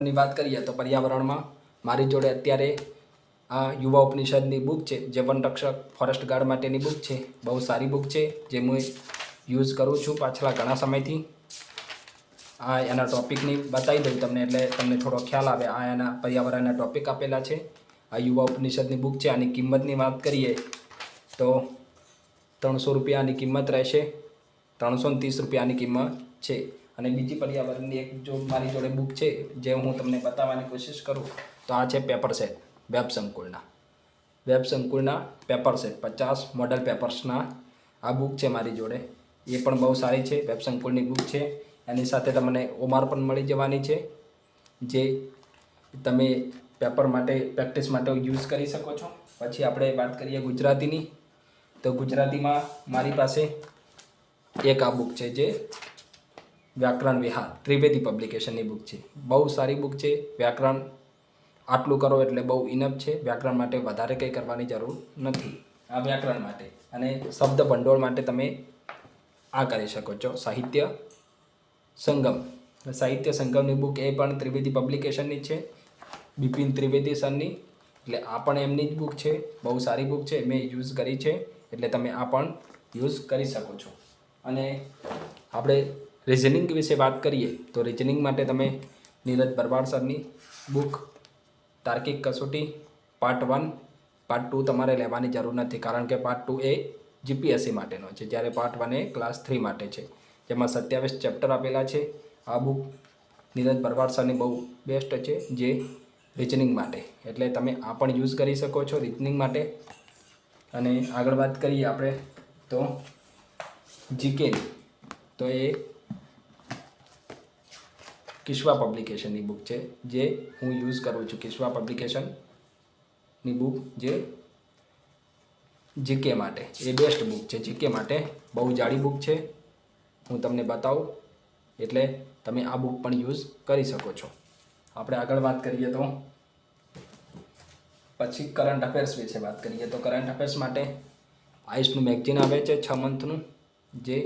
ની વાત કરીએ તો પર્યાવરણમાં મારી જોડે અત્યારે આ યુવા ઉપનિષદની બુક છે, જે વનરક્ષક ફોરેસ્ટ ગાર્ડ માટેની બુક છે. બહુ સારી બુક છે, જે હું યુઝ કરું છું પાછલા ઘણા સમયથી. આ એના ટૉપિકની બતાવી દઉં તમને, એટલે તમને થોડો ખ્યાલ આવે. આ એના પર્યાવરણના ટૉપિક આપેલા છે. આ યુવા ઉપનિષદની બુક છે. આની કિંમતની વાત કરીએ તો 300 રૂપિયાની કિંમત રહેશે. 330 રૂપિયાની કિંમત છે. અને બીજી પર્યાવરણની એક જો મારી જોડે બુક છે, જે હું તમને બતાવવાની કોશિશ કરું તો આ છે પેપર સેટ વેબ સંકુલના પેપર સેટ 50 મોડલ પેપર્સના આ બુક છે મારી જોડે. એ પણ બહુ સારી છે, વેબ સંકુલની બુક છે. એની સાથે તમને ઓમાર પણ મળી જવાની છે, જે તમે પેપર માટે પ્રેક્ટિસ માટે યુઝ કરી શકો છો. પછી આપણે વાત કરીએ ગુજરાતીની, તો ગુજરાતીમાં મારી પાસે એક આ બુક છે, જે વ્યાકરણ વિહાર ત્રિવેદી પબ્લિકેશનની બુક છે. બહુ સારી બુક છે. વ્યાકરણ આટલું કરો એટલે બહુ ઇનફ છે. વ્યાકરણ માટે વધારે કંઈ કરવાની જરૂર નથી. આ વ્યાકરણ માટે. અને શબ્દ ભંડોળ માટે તમે આ કરી શકો છો, સાહિત્ય સંગમની બુક. એ પણ ત્રિવેદી પબ્લિકેશનની છે, બિપિન ત્રિવેદી સરની. એટલે આ પણ એમની જ બુક છે. બહુ સારી બુક છે, મેં યુઝ કરી છે, એટલે તમે આ પણ યુઝ કરી શકો છો. અને આપણે રિઝનિંગ વિશે વાત કરીએ તો રિઝનિંગ માટે તમે નીરજ બરવાડ સરની બુક તાર્કિક કસોટી પાર્ટ 1, પાર્ટ 2 તમારે લેવાની જરૂર નથી, કારણ કે પાર્ટ 2 એ જીપીએસસી માટેનો છે, જ્યારે પાર્ટ 1 એ ક્લાસ 3 માટે છે, જેમાં 27 ચેપ્ટર આપેલા છે. આ બુક નીરજ બરવાડ સરની બહુ બેસ્ટ છે, જે રિઝનિંગ માટે. એટલે તમે આ પણ યુઝ કરી શકો છો રિઝનિંગ માટે. અને આગળ વાત કરીએ આપણે તો જીકેની, તો એ કિશ્વા પબ્લિકેશનની બુક છે, જે હું યુઝ કરું છું. કિશ્વા પબ્લિકેશનની બુક, જે જીકે માટે એ બેસ્ટ બુક છે. જીકે માટે બહુ જાડી બુક છે, હું તમને બતાવું, એટલે તમે આ બુક પણ યુઝ કરી શકો છો. આપણે આગળ વાત કરીએ તો પછી કરંટ અફેર્સ વિશે વાત કરીએ તો કરંટ અફેર્સ માટે આઈસનું મેગઝીન આવે છે 6 મંથનું, જે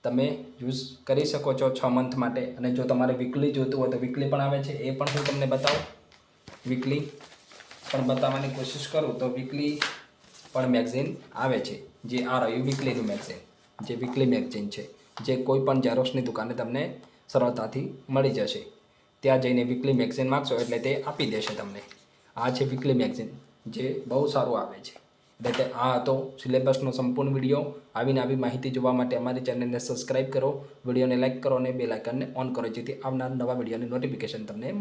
તમે યુઝ કરી શકો છો 6 મંથ માટે. અને જો તમારે વીકલી જોતું હોય તો વીકલી પણ આવે છે, એ પણ હું તમને બતાવું. વીકલી પણ બતાવવાની કોશિશ કરું તો વીકલી પણ મેગઝીન આવે છે, જે આ રહ્યું વીકલીનું મેગઝીન, જે વીકલી મેગઝીન છે, જે કોઈ પણ ઝેરોક્સની દુકાને તમને સરળતાથી મળી જશે. ત્યાં જઈને વીકલી મેગઝીન માગશો એટલે તે આપી દેશે તમને. આ છે વીકલી મેગઝીન, જે બહુ સારું આવે છે. એટલે આ હતો સિલેબસનો સંપૂર્ણ વિડીયો. આવી માહિતી જોવા માટે અમારી ચેનલને સબસ્ક્રાઈબ કરો, વિડીયોને લાઇક કરો અને બેલ આઇકનને ઓન કરો, જેથી આવનાર નવા વિડીયોની નોટિફિકેશન તમને